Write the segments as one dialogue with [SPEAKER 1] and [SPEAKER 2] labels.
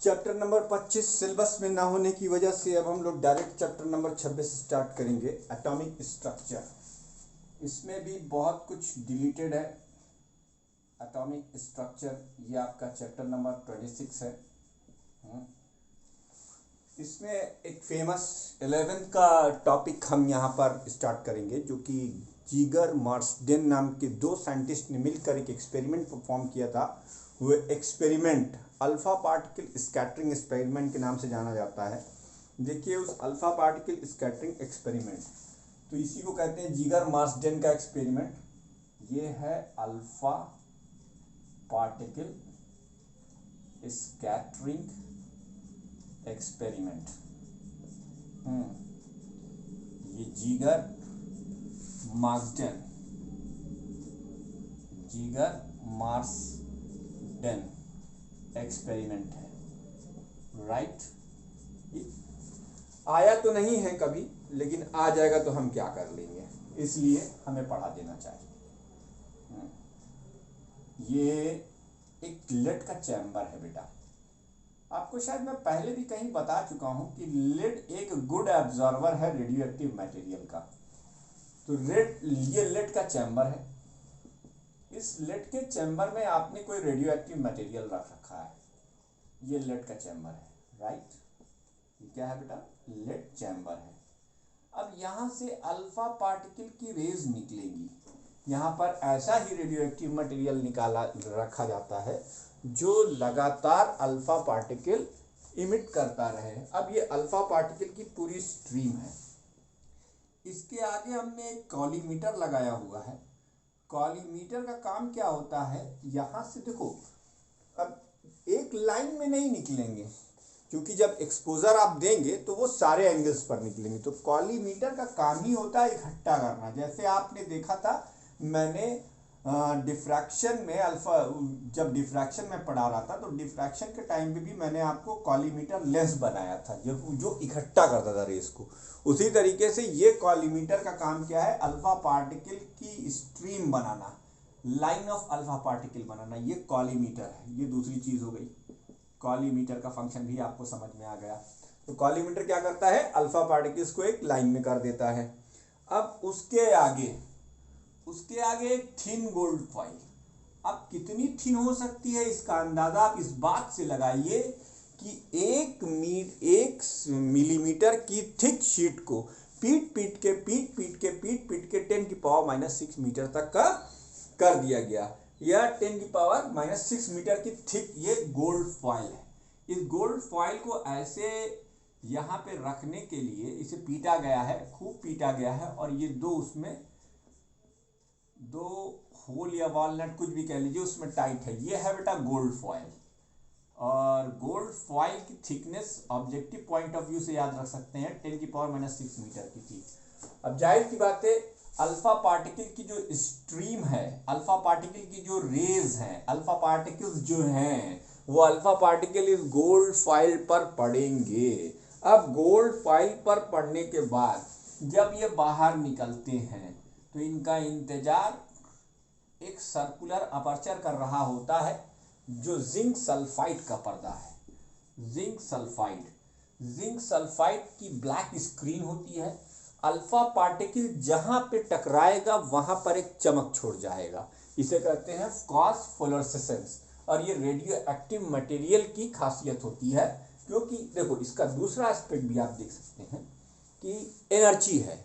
[SPEAKER 1] Chapter number 25 syllabus में ना होने की वजह से अब हम लोग डायरेक्ट चैप्टर नंबर 26 स्टार्ट करेंगे, एटॉमिक स्ट्रक्चर। इसमें भी बहुत कुछ डिलीटेड है। एटॉमिक स्ट्रक्चर ये आपका चैप्टर नंबर 26 है। इसमें एक फेमस 11th का टॉपिक हम यहाँ पर स्टार्ट करेंगे, जो कि जीगर मार्सडेन नाम के दो साइंटिस्ट ने मिलकर एक एक्सपेरिमेंट परफॉर्म किया था। वो experiment alpha particle scattering experiment के नाम से जाना जाता है। देखिए, उस अल्फा पार्टिकल स्कैटरिंग एक्सपेरिमेंट, तो इसी को कहते हैं जीगर मार्सडेन का एक्सपेरिमेंट। ये है अल्फा पार्टिकल स्कैटरिंग एक्सपेरिमेंट। ये जीगर मार्सडेन एक्सपेरिमेंट है, राइट। आया तो नहीं है कभी, लेकिन आ जाएगा तो हम क्या कर लेंगे, इसलिए हमें पढ़ा देना चाहिए। ये एक लेड का चैम्बर है बेटा। आपको शायद मैं पहले भी कहीं बता चुका हूं कि लेड एक गुड एब्जॉर्बर है रेडियो एक्टिव मटेरियल का। तो ये लेड का चैम्बर है। इस लेड के चैम्बर में आपने कोई रेडियो एक्टिव मटेरियल रख रखा है। ये लेड का चैम्बर है, राइट। ये क्या है बेटा? लेड चैम्बर है। अब यहां से अल्फा पार्टिकल की रेज निकलेगी। यहां पर ऐसा ही रेडियो एक्टिव मटेरियल रखा जाता है जो लगातार अल्फा पार्टिकल इमिट करता रहे। अब ये अल्फा पार्टिकल की पूरी स्ट्रीम है। इसके आगे हमने एक कॉलीमीटर लगाया हुआ है। कॉलीमीटर का काम क्या होता है? यहां से देखो, अब एक लाइन में नहीं निकलेंगे, क्योंकि जब एक्सपोजर आप देंगे तो वो सारे एंगल्स पर निकलेंगे। तो कॉलीमीटर का काम ही होता है इकट्ठा करना। जैसे आपने देखा था, मैंने डिफ्रैक्शन में जब डिफ्रैक्शन में पढ़ा रहा था, तो डिफ्रैक्शन के टाइम पे भी मैंने आपको कॉलीमीटर लेंस बनाया था जो इकट्ठा करता था रेस को। उसी तरीके से ये कॉलीमीटर का काम क्या है? अल्फा पार्टिकल की स्ट्रीम बनाना, लाइन ऑफ अल्फा पार्टिकल बनाना। ये कॉलीमीटर है। ये दूसरी चीज हो गई। कॉलीमीटर का फंक्शन भी आपको समझ में आ गया। तो कॉलीमीटर क्या करता है? अल्फा पार्टिकल्स को एक लाइन में कर देता है। अब उसके आगे एक थिन गोल्ड फॉइल। अब कितनी थिन हो सकती है इसका अंदाजा आप इस बात से लगाइए कि एक मिलीमीटर की थिक शीट को पीट पीट के 10⁻⁻⁶ मीटर तक का कर दिया गया। यह 10⁻⁻⁶ मीटर की थिक ये गोल्ड फॉइल है। इस गोल्ड फॉइल को ऐसे यहाँ पे रखने के लिए इसे पीटा गया है, खूब पीटा गया है। और ये दो होल या वॉलनट कुछ भी कह लीजिए, उसमें टाइट है। ये है बेटा गोल्ड फॉइल। और गोल्ड फॉइल की thickness objective point of view से याद रख सकते हैं 10⁻⁻⁶ मीटर की थी। अब जाहिर सी बात है, अल्फा पार्टिकल की जो स्ट्रीम है, अल्फा पार्टिकल की जो रेज हैं, अल्फा पार्टिकल्स जो हैं, वो अल्फा पार्टिकल इस गोल्ड फॉइल पर पड़ेंगे। अब गोल्ड फॉइल पर पड़ने के बाद जब ये बाहर निकलते हैं, तो इनका इंतजार एक सर्कुलर अपर्चर कर रहा होता है, जो जिंक सल्फाइड का पर्दा है। जिंक सल्फाइड की ब्लैक स्क्रीन होती है। अल्फा पार्टिकल जहां पे टकराएगा वहां पर एक चमक छोड़ जाएगा। इसे कहते हैं फॉस्फोरेसेंस। और ये रेडियो एक्टिव मटेरियल की खासियत होती है, क्योंकि देखो, इसका दूसरा एस्पेक्ट भी आप देख सकते हैं कि एनर्जी है।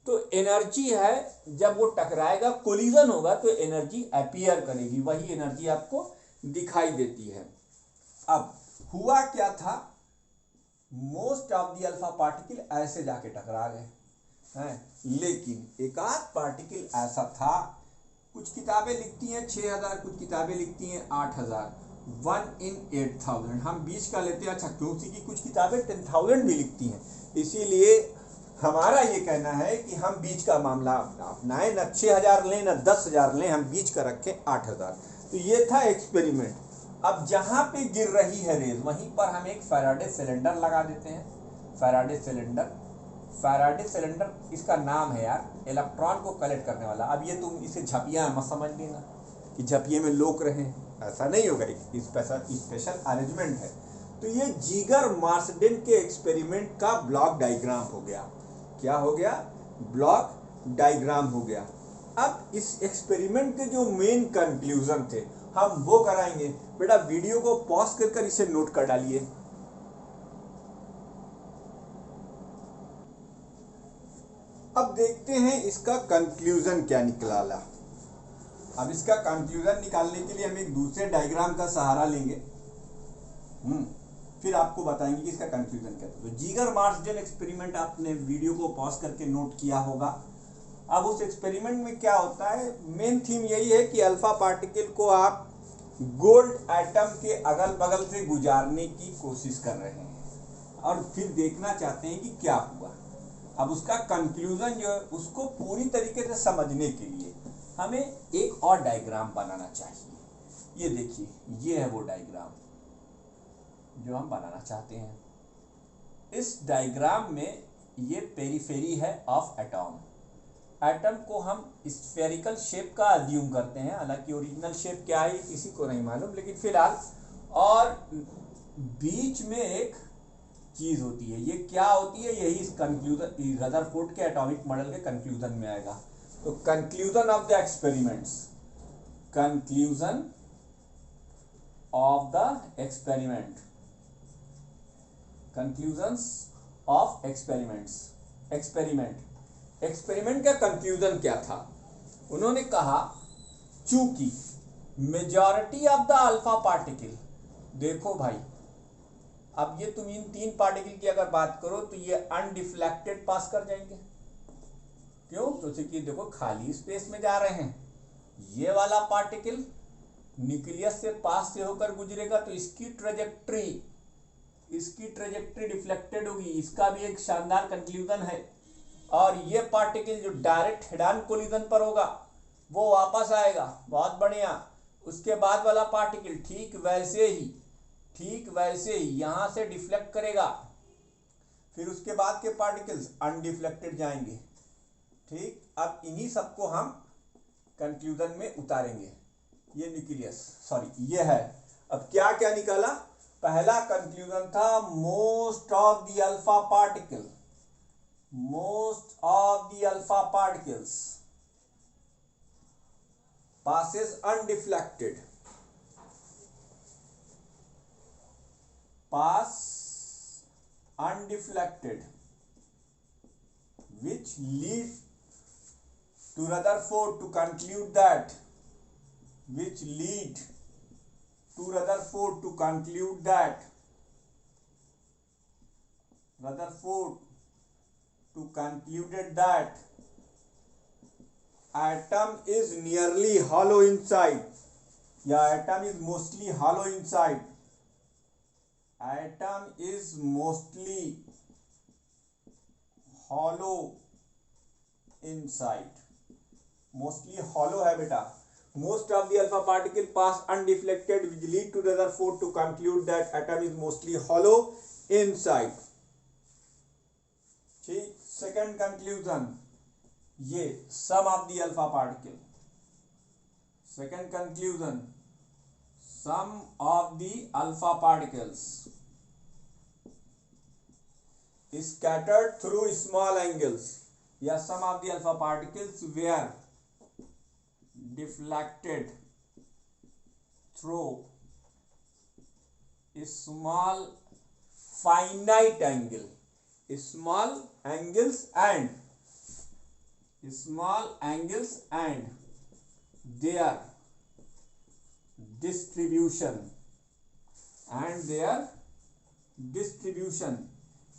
[SPEAKER 1] तो एनर्जी है, जब वो टकराएगा, कोलिजन होगा, तो एनर्जी अपीयर करेगी। वही एनर्जी आपको दिखाई देती है। अब हुआ क्या था? Most of the alpha particle ऐसे जाके टकरा गए हैं, लेकिन एक आध पार्टिकल ऐसा था। कुछ किताबें लिखती हैं 6000, कुछ किताबें लिखती हैं 8000, 1 in 8000। हम 20 का लेते हैं। अच्छा, क्योंकि कुछ किताबें 10,000 भी लिखती हैं। इसीलिए हमारा ये कहना है कि हम बीच का मामला अपनाएं, न 6000 लें न 10,000 लें, हम बीच का रखें 8000। तो ये था एक्सपेरिमेंट। अब जहां पे गिर रही है रेज, वहीं पर हम एक फैराडे सिलेंडर लगा देते हैं। फैराडे सिलेंडर इसका नाम है यार, इलेक्ट्रॉन को कलेक्ट करने वाला। अब ये तुम इसे झपिया मत समझ लेना कि झपिये में लोक रहे, ऐसा नहीं होगा। स्पेशल अरेंजमेंट है। तो ये जीगर मार्सडेन के एक्सपेरिमेंट का ब्लॉक डायग्राम हो गया। क्या हो गया? ब्लॉक डायग्राम हो गया। अब इस एक्सपेरिमेंट के जो मेन कंक्लूजन थे हम वो कराएंगे। बेटा वीडियो को पॉज कर इसे नोट कर डालिए। अब देखते हैं इसका कंक्लूजन क्या निकला। अब इसका कंक्लूजन निकालने के लिए हम एक दूसरे डायग्राम का सहारा लेंगे, फिर आपको बताएंगे कि इसका कंक्लूजन क्या था। तो जीगर मार्सडेन एक्सपेरिमेंट आपने वीडियो को पॉज करके नोट किया होगा। अब उस एक्सपेरिमेंट में क्या होता है, मेन थीम यही है कि अल्फा पार्टिकल को आप गोल्ड एटम के अगल बगल से गुजारने की कोशिश कर रहे हैं और फिर देखना चाहते हैं कि क्या हुआ। अब उसका कंक्लूजन जो है उसको पूरी तरीके से समझने के लिए हमें एक और डायग्राम बनाना चाहिए। ये देखिए, ये है वो डायग्राम जो हम बनाना चाहते हैं। इस डायग्राम में ये पेरिफेरी है ऑफ एटॉम। एटम को हम स्फेरिकल शेप का अज्यूम करते हैं, हालांकि ओरिजिनल शेप क्या है किसी को नहीं मालूम, लेकिन फिलहाल। और बीच में एक चीज होती है, ये क्या होती है, यही इस कंक्लूजन रदरफोर्ड के एटॉमिक मॉडल के कंक्लूजन में आएगा। तो conclusion of the experiments, conclusion of the experiment, conclusions of experiments. Experiment का कंक्लूजन क्या था? उन्होंने कहा चूंकि majority of the alpha particle, देखो भाई अब ये तुम इन 3 पार्टिकल की अगर बात करो तो ये अनडिफ्लेक्टेड पास कर जाएंगे। क्यों? क्योंकि देखो खाली स्पेस में जा रहे हैं। ये वाला पार्टिकल न्यूक्लियस से पास से होकर गुजरेगा तो इसकी ट्रेजेक्ट्री डिफ्लेक्टेड होगी। इसका भी एक शानदार कंक्लूजन है। और ये पार्टिकल जो डायरेक्ट हेड ऑन कोलिजन पर होगा वो वापस आएगा, बहुत बढ़िया। उसके बाद वाला पार्टिकल ठीक वैसे ही यहां से डिफ्लेक्ट करेगा, फिर उसके बाद के पार्टिकल्स अनडिफ्लेक्टेड जाएंगे। ठीक, अब इन्हीं सबको हम कंक्लूजन में उतारेंगे। ये न्यूक्लियस, सॉरी ये है। अब क्या क्या निकाला? पहला कंक्लूजन था most of the alpha particles passes undeflected, which lead to Rutherford to conclude that atom is nearly hollow inside, या atom is mostly hollow inside. Atom is mostly hollow inside. Mostly hollow है बेटा। Most of the alpha particle pass undeflected, which lead to Rutherford to conclude that atom is mostly hollow inside. ठीक, second conclusion, ये sum of the alpha particle. Second conclusion, sum of the alpha particles is scattered through small angles, या sum of the alpha particles were deflected through small finite angle, small angles and their distribution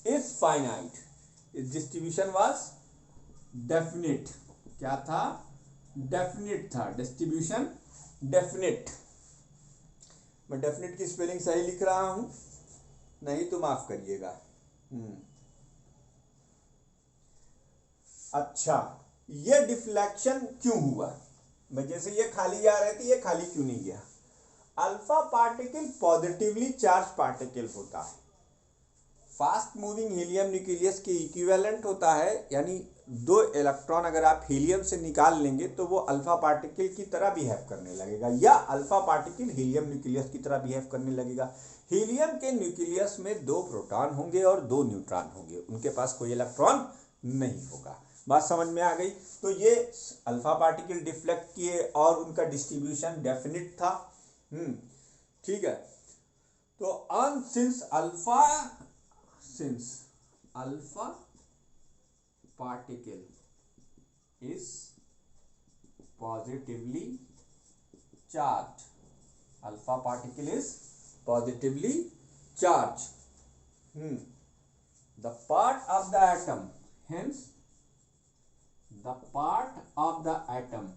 [SPEAKER 1] is finite. Its distribution was definite. क्या था? Definite था। Distribution definite. मैं definite की spelling सही लिख रहा हूं, नहीं तो माफ करिएगा। अच्छा, ये डिफ्लेक्शन क्यों हुआ? जैसे ये खाली जा रहे थे, ये खाली क्यों नहीं गया? Alpha particle positively charge particle होता है, फास्ट मूविंग हीलियम न्यूक्लियस के इक्विवेलेंट होता है। यानी 2 इलेक्ट्रॉन अगर आप हीलियम से निकाल लेंगे तो वो अल्फा पार्टिकल की तरह बिहेव करने लगेगा, या अल्फा पार्टिकल हीलियम न्यूक्लियस की तरह बिहेव करने लगेगा। हीलियम के न्यूक्लियस में 2 प्रोटॉन होंगे और 2 न्यूट्रॉन होंगे, उनके पास कोई इलेक्ट्रॉन नहीं होगा। बात समझ में आ गई। तो ये अल्फा पार्टिकल डिफ्लेक्ट किए और उनका डिस्ट्रीब्यूशन डेफिनिट था। ठीक है। तो since alpha particle is positively charge, alpha particle is positively charge, the part of the atom, hence the part of the atom,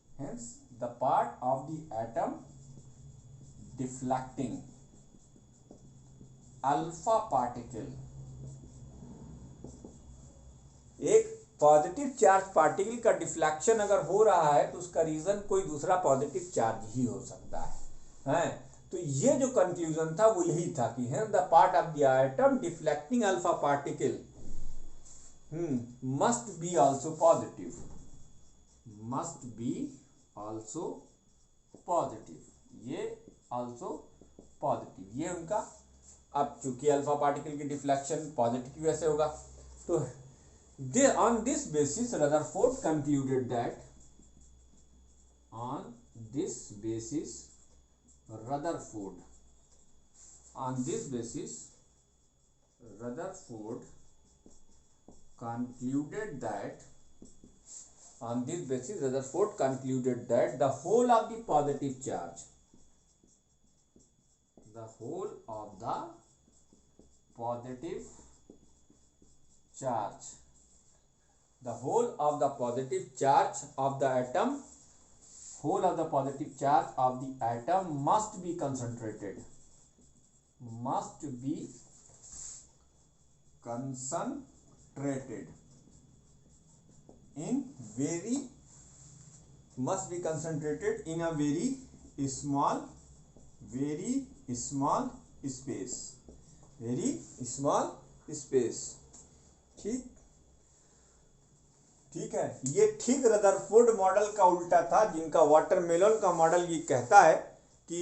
[SPEAKER 1] hence the part of the atom deflecting alpha particle, एक positive charge particle का deflection अगर हो रहा है तो उसका reason कोई दूसरा पॉजिटिव चार्ज ही हो सकता है। तो ये जो कंक्लूजन था वो यही था कि है the part of the atom deflecting alpha particle must be also positive, must be also positive, ये आल्सो पॉजिटिव, ये उनका। अब चूंकि अल्फा पार्टिकल की डिफ्लेक्शन पॉजिटिव वैसे होगा, तो on this basis Rutherford concluded that on this basis Rutherford concluded that the whole of the positive charge, the whole of the positive charge of the atom, whole of the positive charge of the atom must be concentrated in a very small space, ठीक है। ये ठीक Rutherford model का उल्टा था, जिनका watermelon का model ये कहता है कि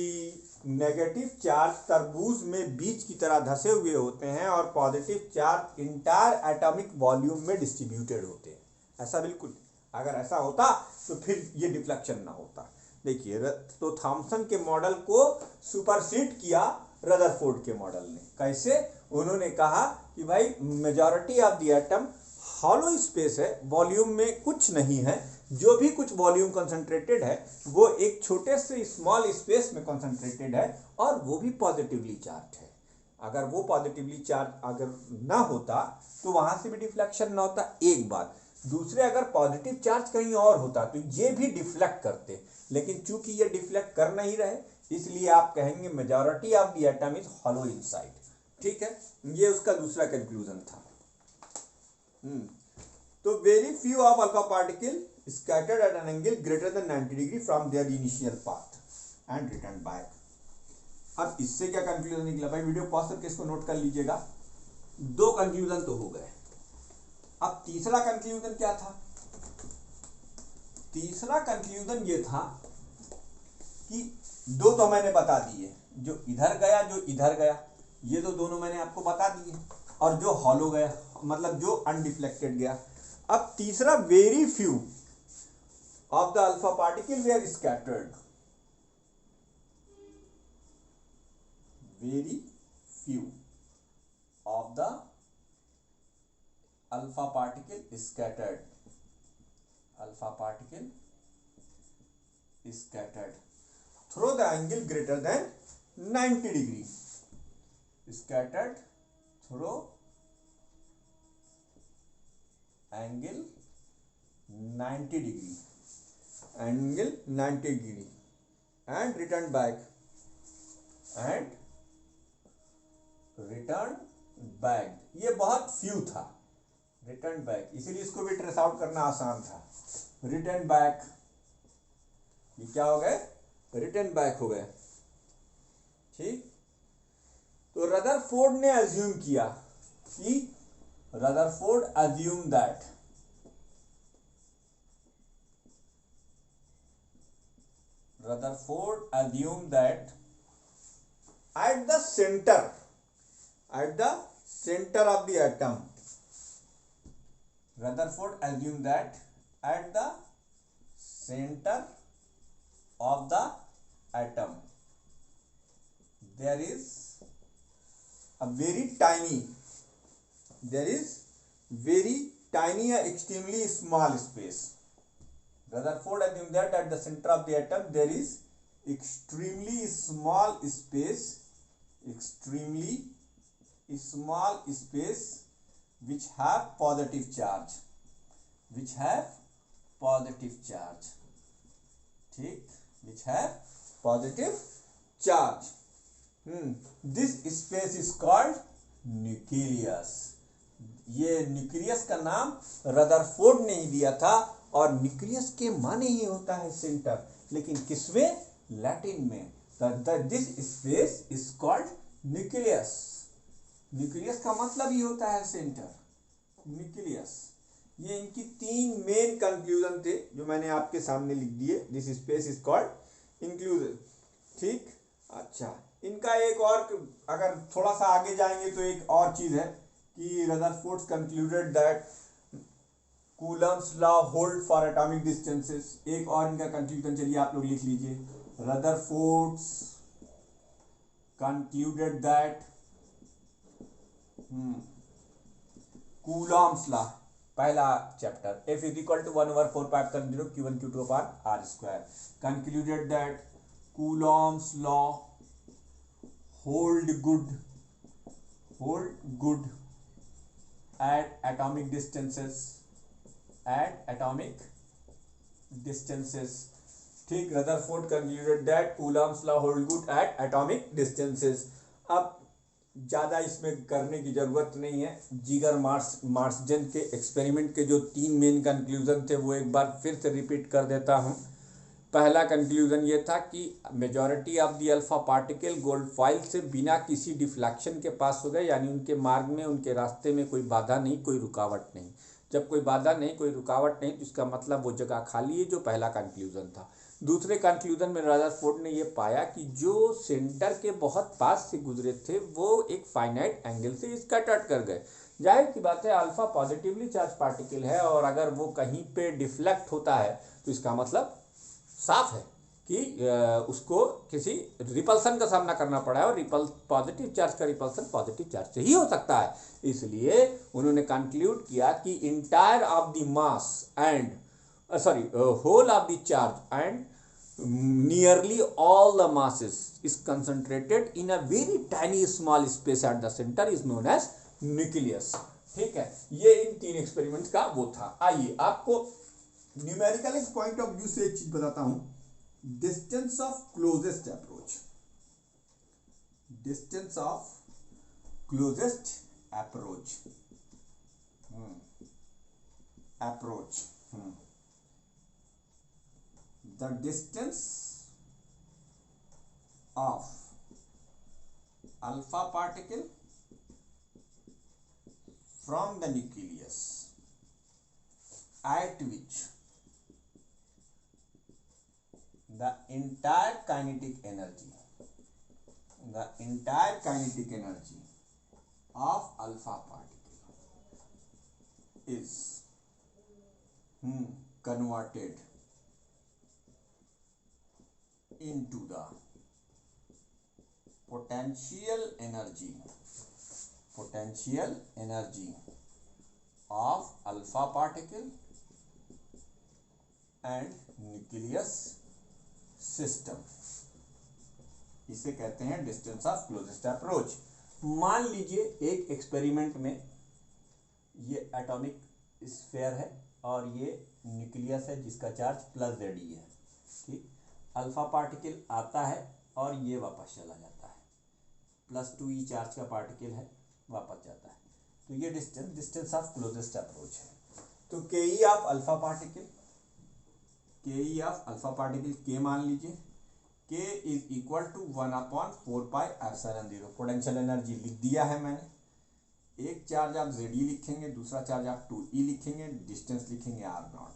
[SPEAKER 1] नेगेटिव चार्ज तरबूज में बीज की तरह धसे हुए होते हैं और positive charge entire atomic volume में डिस्ट्रीब्यूटेड होते हैं। ऐसा बिल्कुल, अगर ऐसा होता तो फिर ये डिफ्लेक्शन ना होता। देखिए, तो थॉमसन के मॉडल को सुपरसीड किया रदरफोर्ड के मॉडल ने। कैसे? उन्होंने कहा कि भाई majority of the atom hollow space है, वॉल्यूम में कुछ नहीं है, जो भी कुछ वॉल्यूम कंसंट्रेटेड है वो एक छोटे से स्मॉल स्पेस में कंसंट्रेटेड है और वो भी पॉजिटिवली चार्ज है। अगर वो पॉजिटिवली चार्ज अगर ना होता तो वहां से भी डिफ्लेक्शन ना होता, एक बात। दूसरे, अगर पॉजिटिव चार्ज कहीं और होता तो ये भी डिफ्लेक्ट करते, लेकिन चूंकि ये डिफ्लेक्ट कर नहीं रहे इसलिए आप कहेंगे majority of the atom is hollow inside. ठीक है, ये उसका दूसरा कंक्लूजन था। तो very few of alpha particle scattered at an angle greater than 90 degree from their initial path and returned back। अब इससे क्या कंक्लूजन निकला भाई? वीडियो पॉज करके इसको नोट कर लीजिएगा। 2 कंक्लूजन तो हो गए, अब तीसरा कंक्लूजन क्या था? तीसरा कंक्लूजन ये था कि 2 तो मैंने बता दिए, जो इधर गया जो इधर गया, ये तो दोनों मैंने आपको बता दिए, और जो हॉलो गया मतलब जो अनडिफ्लेक्टेड गया। अब तीसरा, very few of the alpha particle were scattered, very few of the alpha particle scattered through the angle greater than 90 degree, scattered through angle 90 degree and returned back ये बहुत फ्यू था, return back, इसीलिए इसको भी trace out करना आसान था। Return back, ये क्या हो गए? रिटर्न बैक हो गए। ठीक, तो रदरफोर्ड ने अज्यूम किया कि Rutherford assume that Rutherford assumed that at the center of the atom, Rutherford assumed that at the center of the atom there is very tiny extremely small space. Rutherford assumed that at the center of the atom there is extremely small space which have positive charge, ठीक, which have positive charge. This space is called nucleus. ये nucleus का नाम Rutherford ने ही दिया था, और nucleus के माने ही होता है सेंटर, लेकिन किसमें? लैटिन में. This space is called nucleus. Nucleus का मतलब ही होता है सेंटर, न्यूक्लियस. ये इनकी 3 मेन कंक्लूजन थे जो मैंने आपके सामने लिख दिए. This space is called inclusion. ठीक, अच्छा, इनका एक और, अगर थोड़ा सा आगे जाएंगे तो एक और चीज है कि Rutherford concluded that Coulomb's law hold for atomic distances. एक और इनका कंक्लूजन, चलिए आप लोग लिख लीजिए. Rutherford concluded that Coulomb's law, पहला chapter, F is equal to 1/4πε0 Q1 Q2 upon R², concluded that Coulomb's law hold good at atomic distances. ठीक, Rutherford concluded that Coulomb's law hold good at atomic distances. अब ज़्यादा इसमें करने की ज़रूरत नहीं है. जीगर मार्सजन के एक्सपेरिमेंट के जो 3 मेन कंक्लूजन थे वो एक बार फिर से रिपीट कर देता हूँ. पहला कंक्लूजन ये था कि majority of the alpha particle gold foil से बिना किसी डिफ्लेक्शन के पास हो गए, यानी उनके मार्ग में, उनके रास्ते में कोई बाधा नहीं, कोई रुकावट नहीं. जब कोई बाधा नहीं, कोई रुकावट नहीं, तो इसका मतलब वो जगह खाली है, जो पहला कंक्लूजन था. दूसरे कंक्लूजन में रदरफोर्ड ने ये पाया कि जो सेंटर के बहुत पास से गुजरे थे वो एक फाइनाइट एंगल से स्कैटर्ड कर गए. जाहिर सी बात है, अल्फा पॉजिटिवली चार्ज पार्टिकल है, और अगर वो कहीं पे डिफ्लेक्ट होता है तो इसका मतलब साफ है कि उसको किसी रिपल्सन का सामना करना पड़ा है, और पॉजिटिव चार्ज का रिपल्सन पॉजिटिव चार्ज से ही हो सकता है. इसलिए उन्होंने कंक्लूड किया कि entire of the mass and whole of the charge and nearly all the masses is concentrated in a very tiny small space at the center is known as nucleus. ठीक है, ये इन 3 एक्सपेरिमेंट्स का वो था. आइए आपको न्यूमेरिकल पॉइंट ऑफ व्यू से एक चीज बताता हूं. Distance of closest approach, the distance of alpha particle from the nucleus at which the entire kinetic energy of alpha particle is converted into the potential energy of alpha particle and nucleus system. इसे कहते हैं distance of closest approach. मान लीजिए एक experiment में ये atomic sphere है और ये न्यूक्लियस है जिसका चार्ज +Ze है. ठीक, अल्फा पार्टिकल आता है और ये वापस चला जाता है, +2e चार्ज का पार्टिकल है, वापस जाता है. तो ये डिस्टेंस ऑफ क्लोजेस्ट अप्रोच है. तो के ऑफ अल्फा पार्टिकल के मान लीजिए, k is equal to 1/4πε0. Potential energy लिख दिया है मैंने. एक चार्ज आप Ze लिखेंगे, दूसरा चार्ज आप 2e लिखेंगे, डिस्टेंस लिखेंगे r0.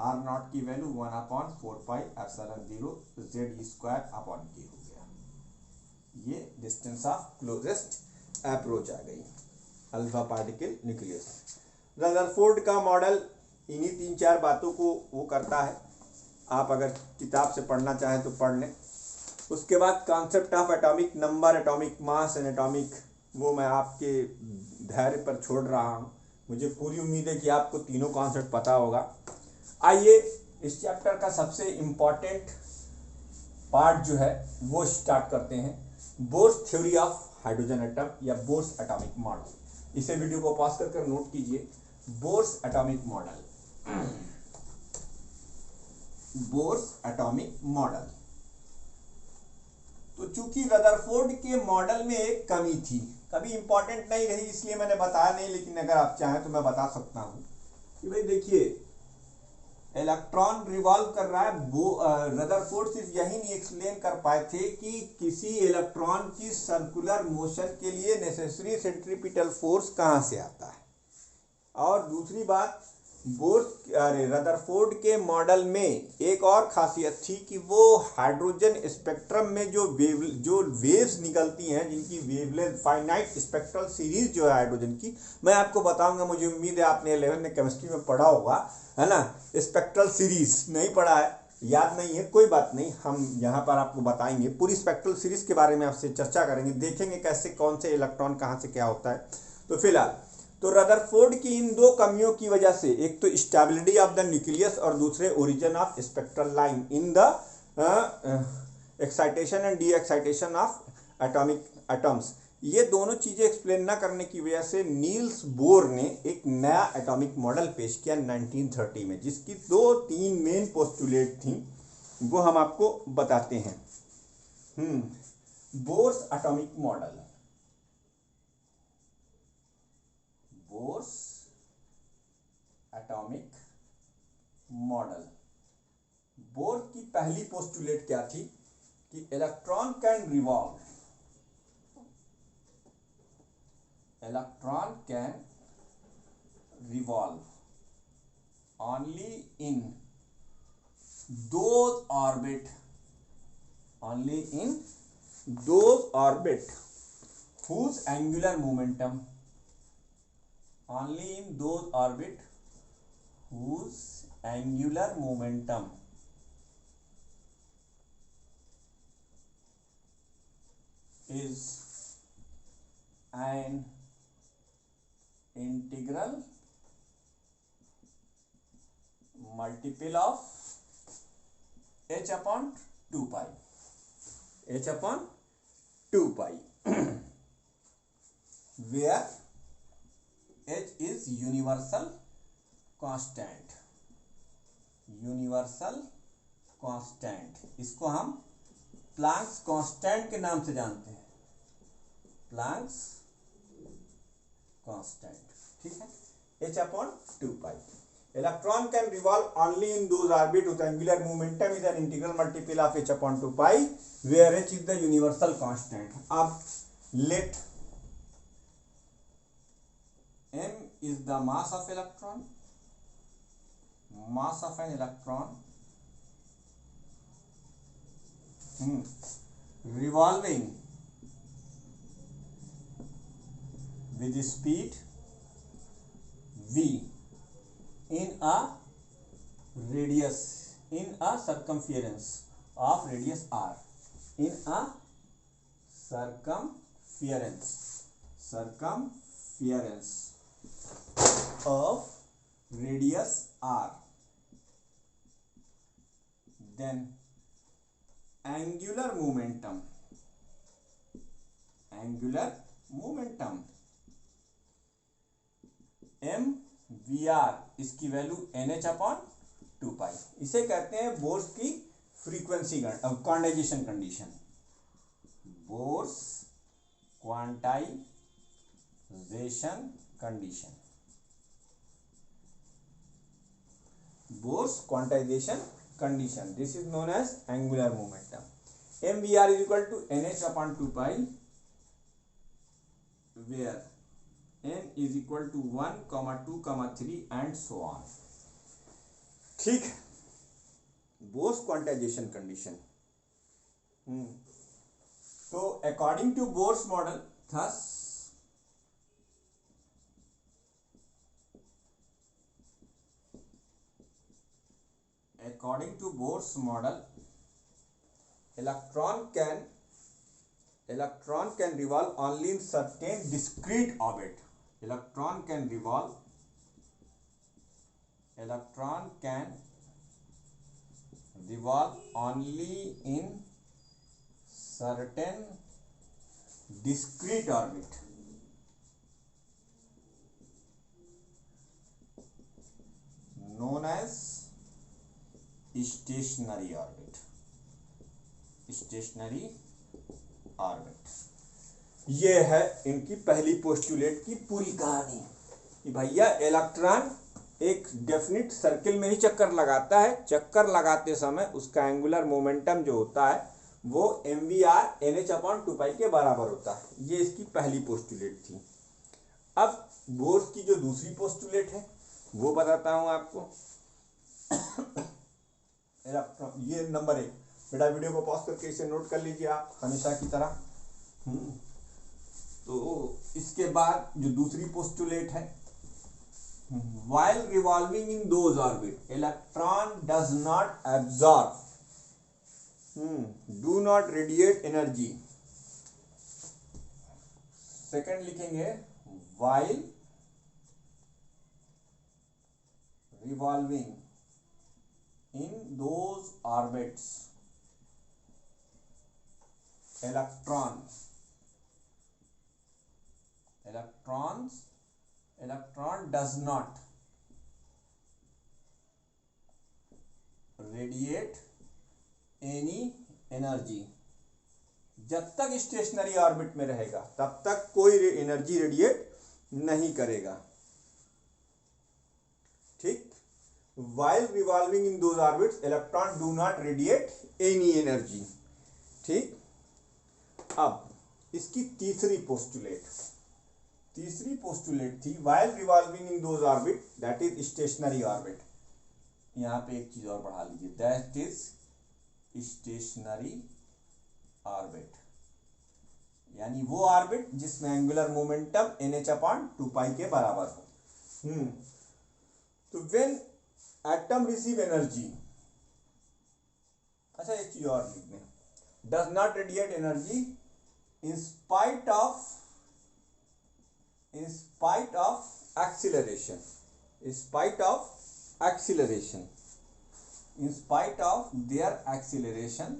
[SPEAKER 1] आर नॉट की वैल्यू 1/4πε0 जेड स्क्वायर अपॉन के हो गया। ये डिस्टेंस ऑफ क्लोजेस्ट अप्रोच आ गई अल्फा पार्टिकल न्यूक्लियस। रदरफोर्ड का मॉडल इन्हीं 3-4 बातों को वो करता है, आप अगर किताब से पढ़ना चाहें तो पढ़ लें। उसके बाद concept of atomic number, atomic mass and atomic, वो मैं आपके धैर्य पर छोड़ रहा हूँ। मुझे पूरी उम्मीद है कि आपको तीनों कॉन्सेप्ट पता होगा। आइए इस चैप्टर का सबसे इम्पॉर्टेंट पार्ट जो है वो स्टार्ट करते हैं, bourse theory of hydrogen atom या बोर्स एटॉमिक मॉडल। इसे वीडियो को पॉज कर नोट कीजिए, Bohr's atomic model, Bohr's atomic model. तो चूंकि रदरफोर्ड के मॉडल में एक कमी थी, कभी इंपॉर्टेंट नहीं रही इसलिए मैंने बताया नहीं, लेकिन अगर आप चाहें तो मैं बता सकता हूं कि भाई देखिए इलेक्ट्रॉन रिवॉल्व कर रहा है। वो रदरफोर्ड सिर्फ यही नहीं एक्सप्लेन कर पाए थे कि किसी इलेक्ट्रॉन की सर्कुलर मोशन के लिए नेसेसरी सेंट्रीपिटल फोर्स कहां से आता है। और दूसरी बात, रदरफोर्ड के मॉडल में एक और खासियत थी कि वो हाइड्रोजन स्पेक्ट्रम में जो वेव्स निकलती हैं, जिनकी वेवलेंथ फाइनाइट स्पेक्ट्रल सीरीज जो है हाइड्रोजन की, मैं आपको बताऊंगा। मुझे उम्मीद है आपने 11th में केमिस्ट्री में पढ़ा होगा, है ना। स्पेक्ट्रल सीरीज नहीं पढ़ा है, याद नहीं है, कोई बात नहीं, हम यहाँ पर आपको बताएंगे पूरी स्पेक्ट्रल सीरीज के बारे में आपसे चर्चा करेंगे, देखेंगे कैसे कौन से इलेक्ट्रॉन कहाँ से क्या होता है। तो फिलहाल तो रदरफोर्ड की इन दो कमियों की वजह से, एक तो स्टेबिलिटी ऑफ द न्यूक्लियस और दूसरे origin of spectral line in the excitation and D excitation of atomic atoms, ये दोनों चीजें एक्सप्लेन ना करने की वजह से नील्स बोर ने एक नया एटॉमिक मॉडल पेश किया 1930 में, जिसकी 2-3 मेन पोस्टुलेट थी, वो हम आपको बताते हैं। Bohr's atomic model, Bohr's atomic model. Bore की पहली पोस्टुलेट क्या थी कि electron can revolve, electron can revolve only in those orbit, only in those orbit whose angular momentum, only in those orbit whose angular momentum is an integral multiple of h upon 2 pi, h upon 2 pi where h is universal constant, universal constant। इसको हम Planck's constant के नाम से जानते हैं, Planck's constant, ठीक है। h upon 2 pi। Electron can revolve only in those orbit whose angular momentum is an integral multiple of h upon 2 pi where h is the universal constant। अब let m is the mass of electron, mass of an electron revolving with speed v in a radius, in a circumference of radius r, in a circumference of radius r, then angular momentum m vr, इसकी value nh upon 2 pi. इसे कहते हैं Bohr's की frequency quantization condition, Bohr's quantization condition, Bohr's quantization condition, this is known as angular momentum. mvr is equal to nh upon 2 pi where n is equal to 1, 2, 3 and so on। ठीक है, Bohr's quantization condition. तो according to Bohr's model, thus according to Bohr's model, electron can revolve only in certain discrete orbit. Electron can revolve only in certain discrete orbit, known as stationary orbit. ये है इनकी पहली postulate की पूरी कहानी कि भैया इलेक्ट्रॉन एक डेफिनिट सर्किल में ही चक्कर लगाता है। चक्कर लगाते समय उसका एंगुलर मोमेंटम जो होता है वो mvr nh/2π के बराबर होता है। ये इसकी पहली पोस्टुलेट थी। अब बोर्स की जो दूसरी पोस्टुलेट है वो बताता हूं आपको। ये नंबर 1, बेटा वीडियो को पॉज करके इसे नोट कर लीजिए आप हमेशा की तरह। तो इसके बाद जो दूसरी पोस्टुलेट है, while revolving in those orbit electron does not absorb, do not radiate energy। Second लिखेंगे while revolving in those orbits electron does not radiate any energy। जब तक स्टेशनरी ऑर्बिट में रहेगा तब तक कोई एनर्जी रेडिएट नहीं करेगा। ठीक, while revolving in those orbits electron do not radiate any energy। ठीक, अब इसकी तीसरी पोस्टुलेट थी while revolving in those orbit, that is stationary orbit। यहां पे एक चीज और बढ़ा लीजिए, that is stationary orbit, यानी वो ऑर्बिट जिसमें एंगुलर मोमेंटम nh/2π के बराबर हो। तो when atom receive energy, अच्छा एक चीज और लिख दें, does not radiate energy in spite of acceleration, in spite of their acceleration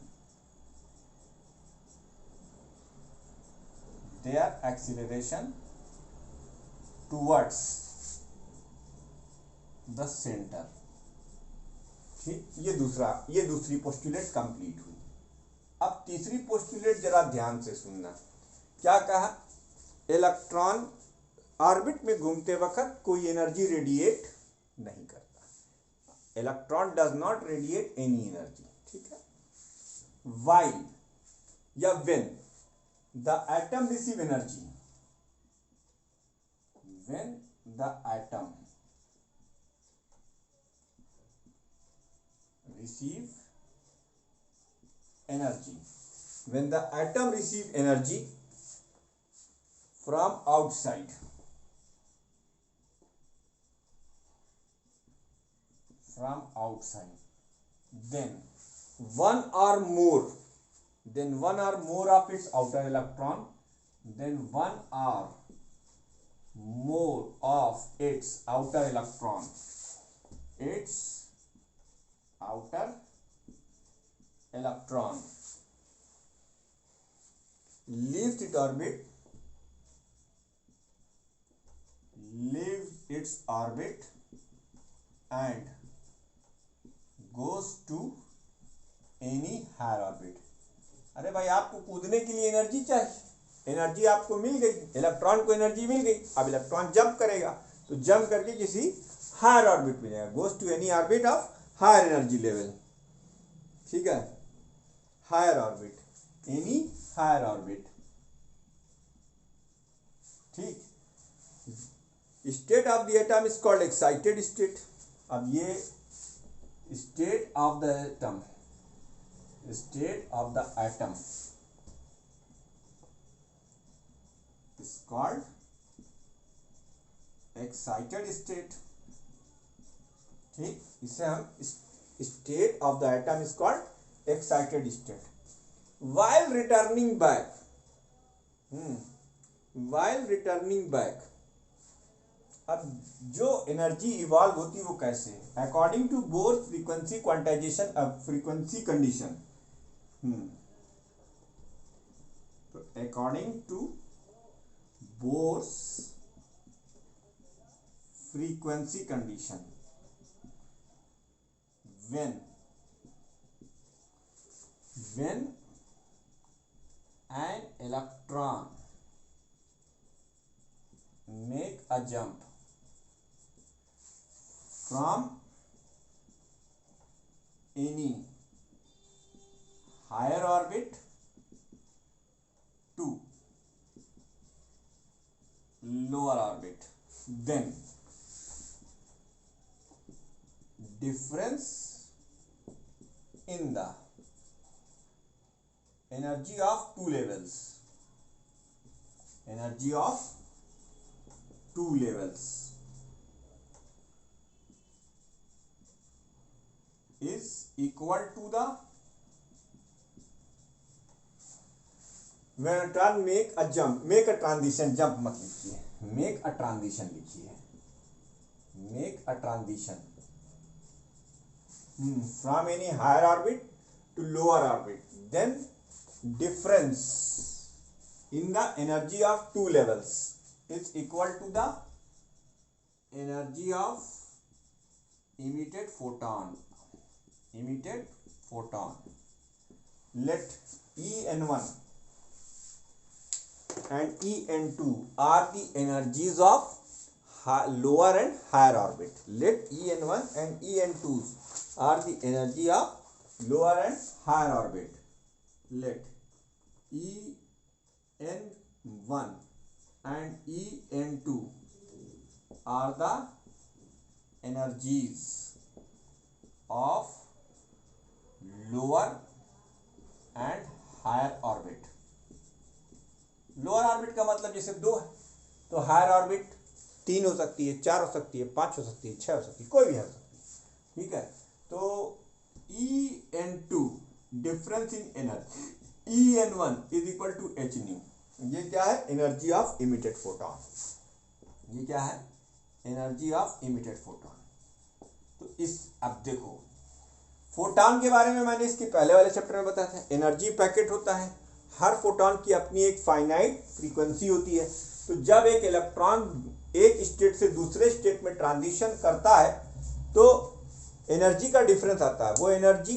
[SPEAKER 1] towards the center। ठीक, ये दूसरी पोस्टुलेट कंप्लीट हुई। अब तीसरी पोस्टुलेट जरा ध्यान से सुनना, क्या कहा, इलेक्ट्रॉन ऑर्बिट में घूमते वक्त कोई एनर्जी रेडिएट नहीं करता। Electron does not radiate any energy. ठीक है, व्हाइल या when the atom receive energy, when the atom receive energy from outside, then one or more of its outer electron, then one or more of its outer electron leaves its orbit and goes to any higher orbit। अरे भाई, आपको कूदने के लिए energy चाहिए, energy आपको मिल गई, electron को एनर्जी मिल गई। अब इलेक्ट्रॉन जंप करेगा तो जंप करके किसी हायर ऑर्बिट में जाएगा, goes to any orbit of higher energy level. ठीक है, higher orbit, any higher orbit. ठीक, state of the atom is called excited state. अब ये state of the atom, state of the atom is called excited state. ठीक, इसे हम state of the atom is called excited state. While returning back, while returning back, अब जो energy evolve होती है वो कैसे, according to Bohr's frequency quantization, frequency condition, तो according to Bohr's frequency condition, when an electron make a jump from any higher orbit to lower orbit, then difference in the energy of two levels, energy of two levels is equal to the, when a turn make a jump, make a transition, jump मत लिखिए, make a transition लिखिए, make a transition from any higher orbit to lower orbit, then difference in the energy of two levels is equal to the energy of emitted photon, emitted photon. Let En1 and En2 are the energies of lower and higher orbit. Let En1 and En2 are the energy of lower and higher orbit. Let En1 and En2 are the energies of lower and higher orbit. Lower orbit का मतलब जैसे 2 है तो higher orbit 3 हो सकती है, 4 हो सकती है, 5 हो सकती है, 6 हो सकती है, कोई भी हो सकती है, ठीक है। तो En2 difference in energy, En1 is equal to h nu, ये क्या है, एनर्जी ऑफ इमिटेड फोटोन, ये क्या है, एनर्जी ऑफ इमिटेड फोटोन। तो इस, अब देखो फोटॉन के बारे में मैंने इसके पहले वाले चैप्टर में बताया था, एनर्जी पैकेट होता है, हर फोटॉन की अपनी एक फाइनाइट फ्रीक्वेंसी होती है। तो जब एक इलेक्ट्रॉन एक स्टेट से दूसरे स्टेट में ट्रांजिशन करता है तो एनर्जी का डिफरेंस आता है, वो एनर्जी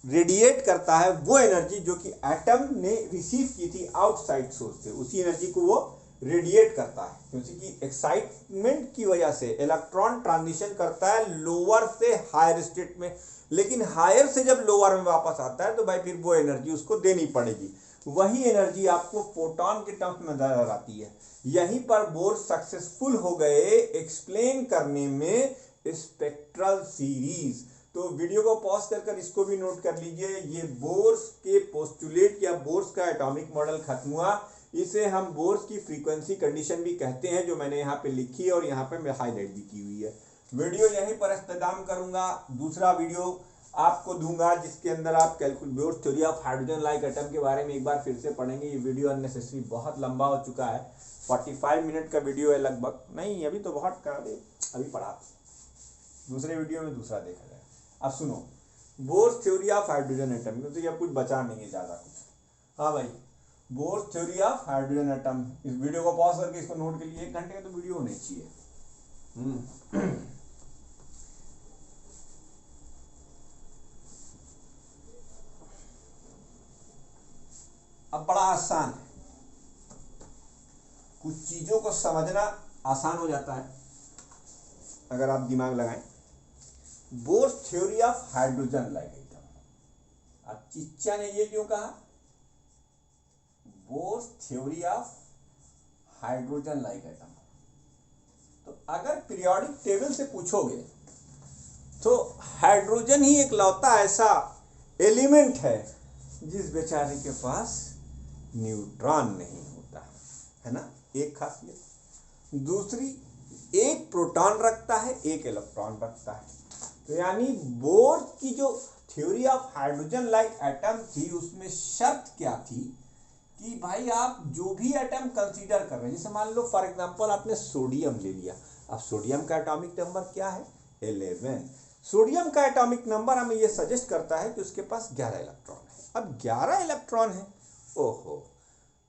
[SPEAKER 1] रेडिएट करता है, वो एनर्जी जो कि एटम ने रिसीव की थी आउटसाइड सोर्स से, उसी एनर्जी को वो रेडिएट करता है, क्योंकि एक्साइटमेंट की वजह से इलेक्ट्रॉन ट्रांजिशन करता है लोअर से हायर स्टेट में, लेकिन हायर से जब लोअर में वापस आता है तो भाई फिर वो एनर्जी उसको देनी पड़ेगी, वही एनर्जी आपको फोटॉन के टर्म्स में नजर आती है। यहीं पर बोर सक्सेसफुल हो गए एक्सप्लेन करने में स्पेक्ट्रल सीरीज। तो वीडियो को पॉज कर इसको भी नोट कर लीजिए, ये बोर्स के पोस्टुलेट या बोर्स का एटॉमिक मॉडल खत्म हुआ, इसे हम बोर्स की फ्रीक्वेंसी कंडीशन भी कहते हैं, जो मैंने यहाँ पे लिखी है और यहाँ पे मैं हाईलाइट भी की हुई है। वीडियो यहीं पर इख्तिताम करूंगा, दूसरा वीडियो आपको दूंगा जिसके अंदर आप bourse theory of hydrogen like atom के बारे में एक बार फिर से पढ़ेंगे। ये वीडियो अननेसेसरी बहुत लंबा हो चुका है, 45 मिनट का वीडियो है लगभग, नहीं अभी तो बहुत अभी पढ़ा, दूसरे वीडियो में दूसरा देखा जाए। अब सुनो, bourse theory of hydrogen atom, तो ये कुछ बचा नहीं है ज़्यादा कुछ। हाँ भाई, bourse theory of hydrogen atom, इस वीडियो को पॉज करके इसको नोट कर लिए, 1 घंटे का तो वीडियो होना चाहिए। अब बड़ा आसान है, कुछ चीजों को समझना आसान हो जाता है अगर आप दिमाग लगाएं। Bourse theory of hydrogen like atom, अब चिच्चा ने ये क्यों कहा, bourse theory of hydrogen like atom. तो अगर पीरियोडिक टेबल से पूछोगे तो हाइड्रोजन ही एक लौता ऐसा एलिमेंट है जिस बेचारे के पास न्यूट्रॉन नहीं होता, है ना, एक खासियत। दूसरी, एक प्रोटॉन रखता है, एक इलेक्ट्रॉन रखता है। तो यानी बोर की जो theory of hydrogen like atom थी उसमें शर्त क्या थी कि भाई आप जो भी एटम कंसीडर कर रहे हैं, जैसे मान लो फॉर एग्जांपल आपने सोडियम ले लिया। अब सोडियम का एटॉमिक नंबर क्या है? 11। सोडियम का एटॉमिक नंबर हमें ये सजेस्ट करता है कि उसके पास 11 इलेक्ट्रॉन है। अब 11 इलेक्ट्रॉन है, ओहो,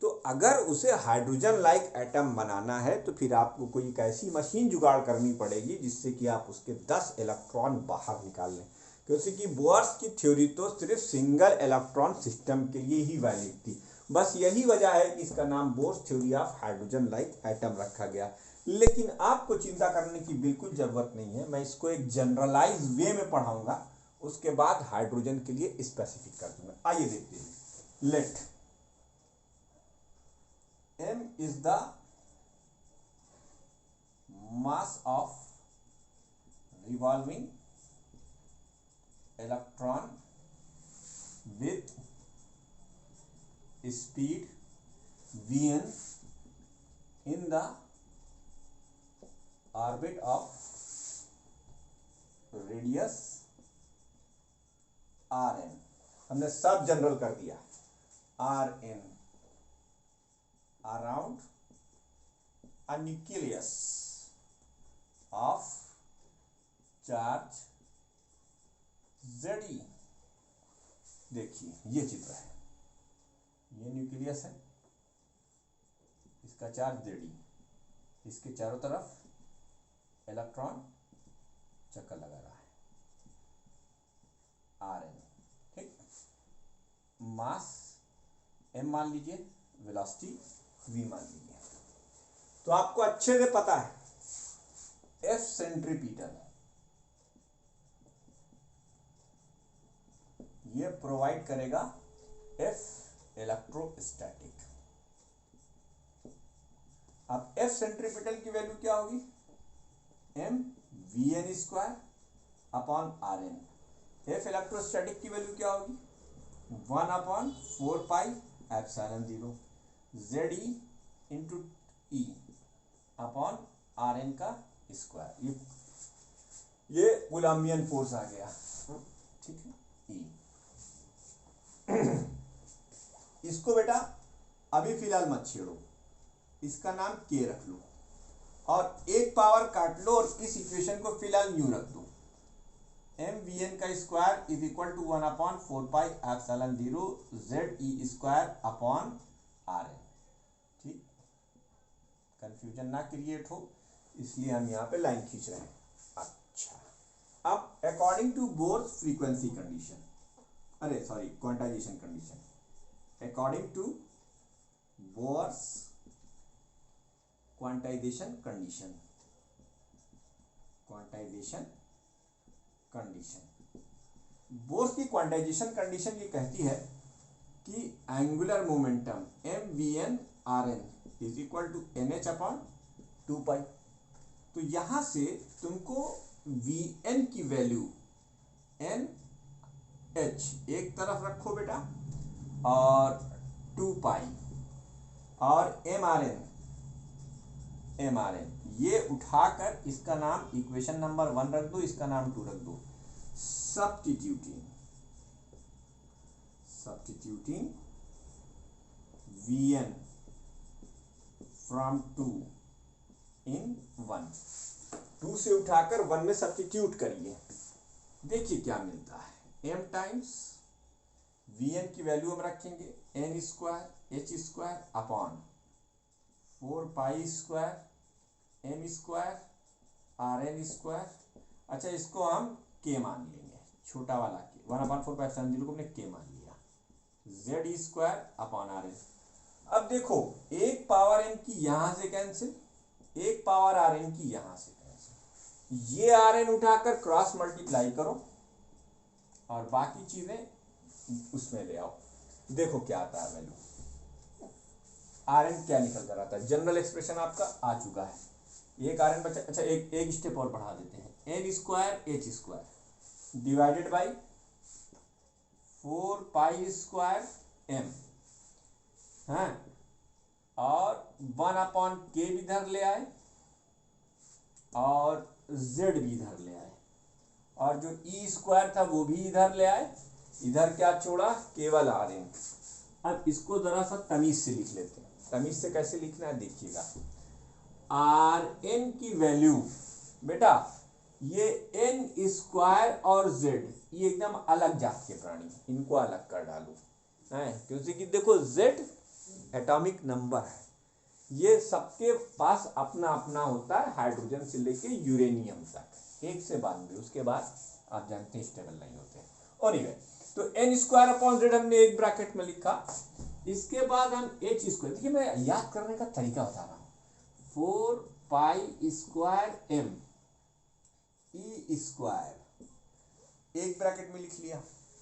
[SPEAKER 1] तो अगर उसे हाइड्रोजन लाइक एटम बनाना है तो फिर आपको कोई एक ऐसी मशीन जुगाड़ करनी पड़ेगी जिससे कि आप उसके 10 इलेक्ट्रॉन बाहर निकाल लें, क्योंकि बोर्स की थ्योरी तो सिर्फ सिंगल इलेक्ट्रॉन सिस्टम के लिए ही वैलिड थी। बस यही वजह है कि इसका नाम bourse theory of hydrogen like atom रखा गया। लेकिन आपको चिंता करने की बिल्कुल जरूरत नहीं है, मैं इसको एक जनरलाइज वे में पढ़ाऊंगा, उसके बाद हाइड्रोजन के लिए स्पेसिफिक कर दूंगा। आइए देखते हैं। Let m is the mass of revolving electron with speed vn in the orbit of radius rn। हमने सब जनरल कर दिया, rn around a nucleus of charge Ze। देखिए ये चित्र है, ये न्यूक्लियस है, इसका चार्ज Ze, इसके चारों तरफ इलेक्ट्रॉन चक्कर लगा रहा है, Rn, ठीक। मास m मान लीजिए, वेलोसिटी v मान लीजिए। तो आपको अच्छे से पता है F सेंट्रीपिटल ये प्रोवाइड करेगा F इलेक्ट्रोस्टैटिक। अब F सेंट्रीपिटल की वैल्यू क्या होगी? m vn square upon Rn। F electrostatic की वैल्यू क्या होगी? 1 upon 4 pi epsilon 0 Ze into ई अपॉन Rn का स्क्वायर। ये कूलम्बियन फोर्स आ गया, ठीक है, ई। इसको बेटा अभी फिलहाल मत छेड़ो, इसका नाम के रख लो और एक पावर काट लो और इस इक्वेशन को फिलहाल यूं रख दो। एम वी एन का square is equal to 1 upon 4 pi epsilon 0 Z E square upon R N. ठीक, कंफ्यूजन ना क्रिएट हो इसलिए हम यहाँ पे लाइन खींच रहे हैं। अच्छा, अब according to Bohr's frequency condition, अरे sorry quantization condition, according to Bohr's quantization condition, quantization condition, Bohr's की क्वांटाइजेशन कंडीशन ये कहती है कि angular momentum m we n r n is equal to n h upon 2 पाई। तो यहां से तुमको वी एन की वैल्यू एन एच एक तरफ रखो बेटा और 2 पाई और एम आर एन ये उठाकर इसका नाम इक्वेशन नंबर 1 रख दो, इसका नाम 2 रख दो। सब्स्टिट्यूटिंग वी एन फ्रॉम 2 इन 1, 2 से उठाकर 1 में सब्स्टिट्यूट करिए, देखिए क्या मिलता है। m टाइम्स वी एन की वैल्यू हम रखेंगे N square H square upon 4 pi square M square R N square. अच्छा, इसको हम के मान लेंगे, छोटा वाला के, 1 अपॉन 4 पाई एप्सिलॉन 0 को हमने के मान लिया, Z square upon R N. अब देखो एक पावर एन की यहां से कैंसिल, एक पावर आर एन की यहां से कैंसिल, ये आर एन उठाकर क्रॉस मल्टीप्लाई करो और बाकी चीजें उसमें ले आओ, देखो क्या आता है वैल्यू। आर एन क्या निकल कर आता है, जनरल एक्सप्रेशन आपका आ चुका है, एक आर एन बचा। अच्छा, एक स्टेप और बढ़ा देते हैं, N square H square divided by 4 pi square M है, और 1/k भी इधर ले आए और z भी इधर ले आए, और जो ई स्क्वायर था वो भी इधर ले आए, इधर क्या छोड़ा, केवल आर एन। अब इसको जरा सा तमीज से लिख लेते हैं। तमीज से कैसे लिखना है देखिएगा। आर एन की वैल्यू बेटा, ये एन स्क्वायर और जेड ये एकदम अलग जात के प्राणी, इनको अलग कर डालो है, क्योंकि कि देखो जेड एटॉमिक नंबर है, ये सबके पास अपना अपना होता है, हाइड्रोजन से लेके यूरेनियम तक 1 से 92, उसके बाद आप जानते हैं स्टेबल नहीं होते। और ये तो एन स्क्वायर अपॉन जेड हमने एक ब्रैकेट में लिखा, इसके बाद हम एच स्क्वायर, देखिए मैं याद करने का तरीका बता रहा हूँ, 4 pi square M E square एक ब्रैकेट में लिख लिया,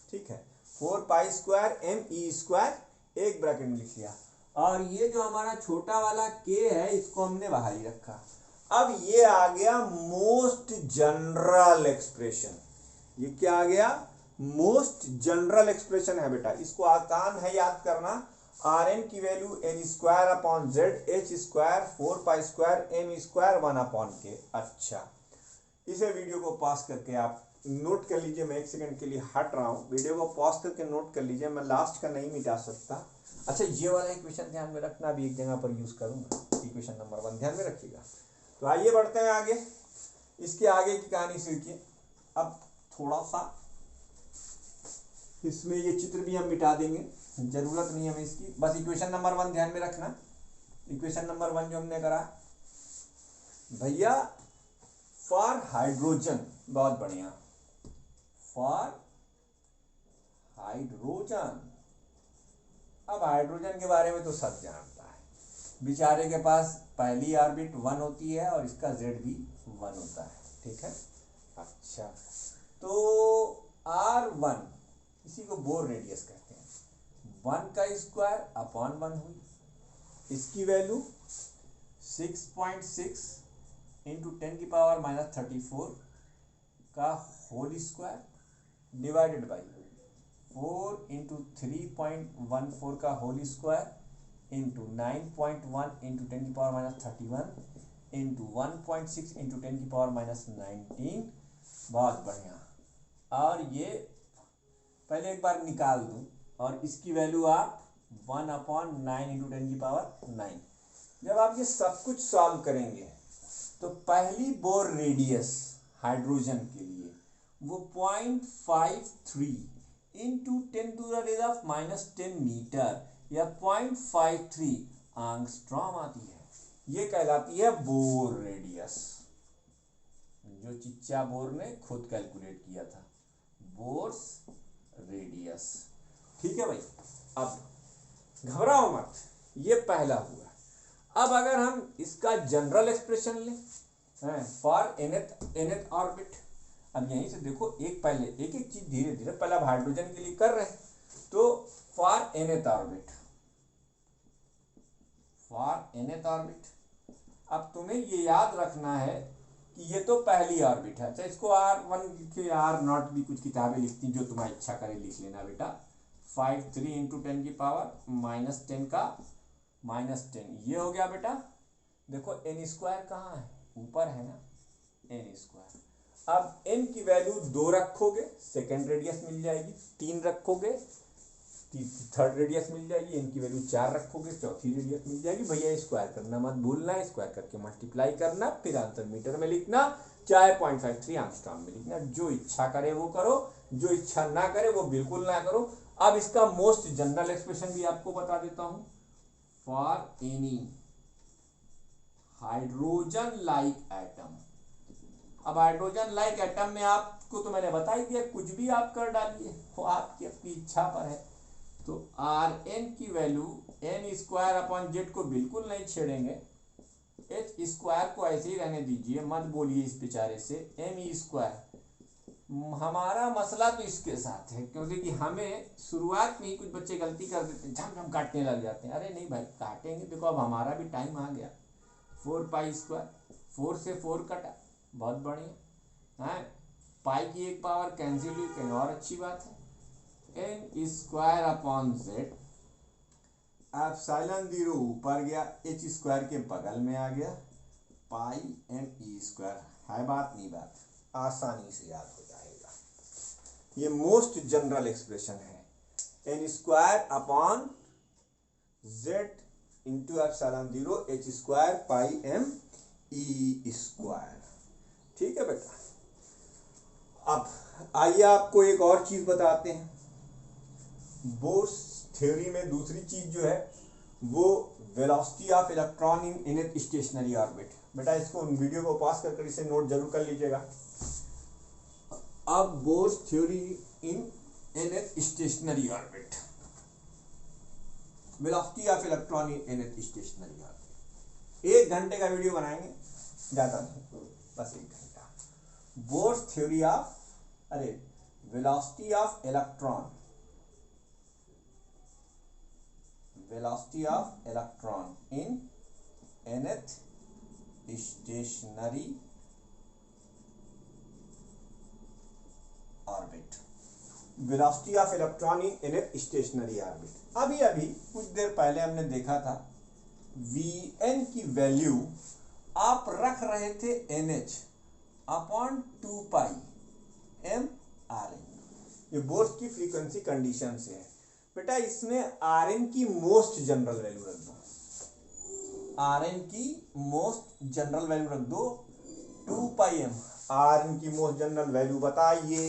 [SPEAKER 1] ठीक है, 4 pi square M E square एक ब्रैकेट में लिख लिया, और ये जो हमारा छोटा वाला के है इसको हमने बाहर ही रखा। अब ये आ गया मोस्ट जनरल एक्सप्रेशन, ये क्या आ गया, मोस्ट जनरल एक्सप्रेशन है बेटा, इसको आसान है याद करना। आर एन की value N square upon Z H square 4 pi square M square 1/k। अच्छा, इसे वीडियो को पॉज करके आप नोट कर लीजिए, मैं 1 सेकंड के लिए हट रहा हूँ, वीडियो को पॉज करके नोट कर लीजिए, मैं लास्ट का नहीं मिटा सकता। अच्छा, ये वाला इक्वेशन ध्यान में रखना, अभी एक जगह पर यूज करूंगा, इक्वेशन नंबर 1 ध्यान में रखिएगा। तो आइए बढ़ते हैं आगे, इसके आगे की कहानी सीखिए। अब थोड़ा सा इसमें ये चित्र भी हम मिटा देंगे, जरूरत नहीं है हमें इसकी, बस इक्वेशन नंबर 1 ध्यान में रखना। इक्वेशन नंबर 1 जो हमने करा भैया, फॉर हाइड्रोजन, बहुत बढ़िया, फॉर हाइड्रोजन। अब हाइड्रोजन के बारे में तो सब जानता है, बेचारे के पास पहली ऑर्बिट 1 होती है और इसका जेड भी 1 होता है, ठीक है। अच्छा, तो R1 इसी को बोर रेडियस कहते हैं, 1 का स्क्वायर अपॉन 1 हुई, इसकी वैल्यू 6.6 इंटू 10⁻³ का whole square divided by 4 into 3.14 का whole square into 9.1 into 10⁻31 into 1.6 into 10⁻19। बहुत बढ़िया, और ये पहले एक बार निकाल दूं, और इसकी वैल्यू आप 1/9 इंटू 10⁹। जब आप ये सब कुछ सॉल्व करेंगे तो पहली बोर रेडियस हाइड्रोजन के लिए वो 0.53 इंटू 10⁻⁻10 मीटर या 0.53 एंगस्ट्रॉम आती है, ये कहलाती है बोर रेडियस, जो चिच्चा बोर ने खुद कैलकुलेट किया था, बोर्स रेडियस, ठीक है भाई। अब घबराओ मत, ये पहला हुआ। अब अगर हम इसका जनरल एक्सप्रेशन लें फॉर nth ऑर्बिट, अब यहीं से देखो, एक पहले एक एक चीज धीरे धीरे, पहले अब हाइड्रोजन के लिए कर रहे हैं, तो for nth orbit, for nth orbit, अब तुम्हें ये याद रखना है कि ये तो पहली ऑर्बिट है। अच्छा, इसको R1 के R0 भी कुछ किताबें लिखती, जो तुम्हारी इच्छा करे लिख लेना बेटा। 53 इंटू 10⁻−10 का -10, ये हो गया बेटा। देखो n स्क्वायर कहाँ है, ऊपर है ना, n स्क्वायर। अब n की वैल्यू 2 रखोगे, सेकेंड रेडियस मिल जाएगी, 3 रखोगे, थर्ड रेडियस मिल जाएगी, n की वैल्यू 4 रखोगे, चौथी रेडियस मिल जाएगी। भैया स्क्वायर करना मत भूलना, स्क्वायर करके मल्टीप्लाई करना, फिर आंसर मीटर में लिखना, चाहे 0.53 एंगस्ट्रॉम में लिखना, जो इच्छा करे वो करो, जो इच्छा ना करे वो बिल्कुल ना करो। अब इसका मोस्ट जनरल एक्सप्रेशन भी आपको बता देता हूं, for any hydrogen like atom. अब हाइड्रोजन लाइक एटम में आपको तो मैंने बता ही दिया, कुछ भी आप कर डालिए, वो आपकी अपनी इच्छा पर है। तो आर एन की value N square upon Z को बिल्कुल नहीं छेड़ेंगे, एच स्क्वायर को ऐसे ही रहने दीजिए, मत बोलिए इस बेचारे से, एम ई स्क्वायर। हमारा मसला तो इसके साथ है, क्योंकि कि हमें शुरुआत में ही कुछ बच्चे गलती कर देते हैं, झम काटने लग जाते हैं। अरे नहीं भाई, काटेंगे, देखो अब हमारा भी टाइम आ गया। 4 पाई स्क्वायर, 4 से 4 कटा, बहुत बढ़िया है, पाई की एक पावर कैंसिल हुई, कहीं और अच्छी बात है। N square upon Z, epsilon 0 ऊपर गया, एच स्क्वायर के बगल में आ गया, पाई एम ई स्क्वायर। है बात नहीं बात, आसानी से याद हो जाएगा। ये मोस्ट जनरल एक्सप्रेशन है, N square upon Z into epsilon 0 H square pi M E square. ठीक है बेटा। अब आइए आपको एक और चीज बताते हैं। बोर्स थ्योरी में दूसरी चीज जो है वो velocity of electron in inner stationery orbit. बेटा इसको वीडियो को पॉज कर इसे नोट जरूर कर लीजिएगा। अब bourse theory in inner stationery orbit, velocity of electron in inner stationery orbit. 1 घंटे का वीडियो बनाएंगे, ज्यादा नहीं, बस 1 घंटा। Bourse theory of velocity of electron, velocity of electron in nth stationary orbit, velocity of electron in nth stationary orbit। अभी अभी कुछ देर पहले हमने देखा था Vn की वैल्यू आप रख रहे थे NH अपॉन 2 पाई एम आर एन। ये बोर्स की फ्रीक्वेंसी कंडीशन से है बेटा। इसमें आर एन की मोस्ट जनरल वैल्यू रख दो, आर एन की मोस्ट जनरल वैल्यू रख दो 2 पाई एम। आर एन की मोस्ट जनरल वैल्यू बताइए,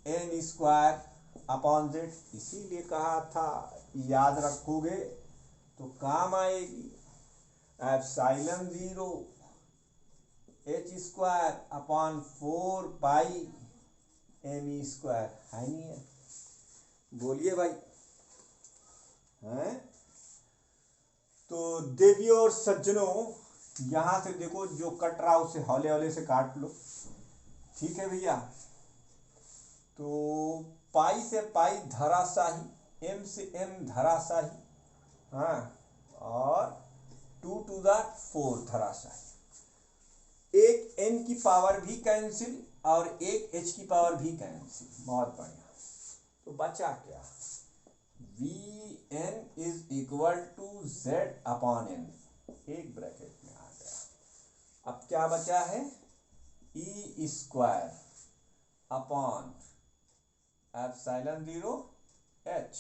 [SPEAKER 1] एन स्क्वायर अपॉन जेड। इसीलिए कहा था याद रखोगे तो काम आएगी। एप्सिलॉन 0 एच स्क्वायर अपॉन 4 पाई एम ई स्क्वायर। है नहीं है? बोलिए भाई, हैं? तो देवियों और सज्जनों, यहां से देखो जो कट रहा उसे हौले हौले से काट लो। ठीक है भैया। तो पाई से पाई धराशाही, एम से एम धराशाही, हाँ, और 2 to the 4 धराशाही। एक एन की पावर भी कैंसिल और एक एच की पावर भी कैंसिल। बहुत बढ़िया। तो बचा क्या? Vn is equal to Z upon N, एक ब्रैकेट में आ गया। अब क्या बचा है? E square upon epsilon 0 H.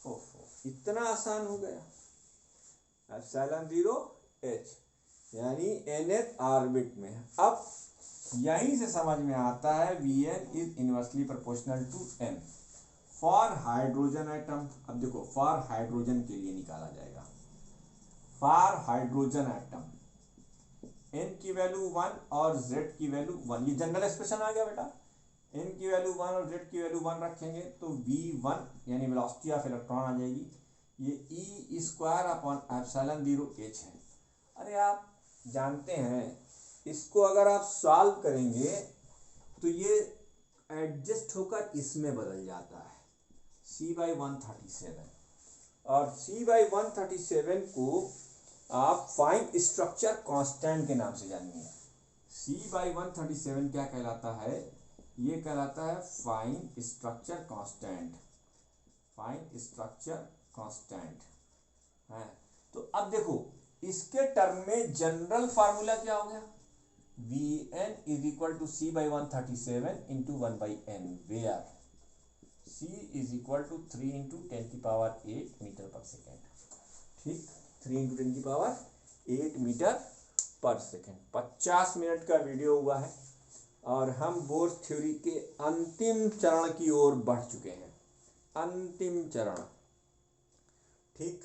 [SPEAKER 1] ओहो, इतना आसान हो गया। एप्सिलॉन 0 एच यानी nth ऑर्बिट में। अब यहीं से समझ में आता है Vn is inversely proportional to n for hydrogen atom. अब देखो फॉर हाइड्रोजन के लिए निकाला जाएगा। फॉर हाइड्रोजन एटम n की वैल्यू 1 और z की वैल्यू 1। ये जनरल एक्सप्रेशन आ गया बेटा। n की वैल्यू 1 और z की वैल्यू 1 रखेंगे तो v1 यानी वेलोसिटी ऑफ इलेक्ट्रॉन आ जाएगी। ये ई स्क्वायर अपॉन एप्सिलॉन 0 एच है। अरे आप जानते हैं इसको अगर आप सॉल्व करेंगे तो ये एडजस्ट होकर इसमें बदल जाता है, C/137। और C/137 को आप फाइन स्ट्रक्चर कांस्टेंट के नाम से जानिए। C/137 क्या कहलाता है? ये कहलाता है fine structure constant, fine structure constant है। तो अब देखो इसके टर्म में जनरल फार्मूला क्या हो गया? Vn is equal to C/137 into 1/n, where C is equal to 3 into 10⁸ metre per second. ठीक, 3 into 10⁸ metre per second. 50 minute का वीडियो हुआ है और हम बोर्स थ्योरी के अंतिम चरण की ओर बढ़ चुके हैं। अंतिम चरण। ठीक।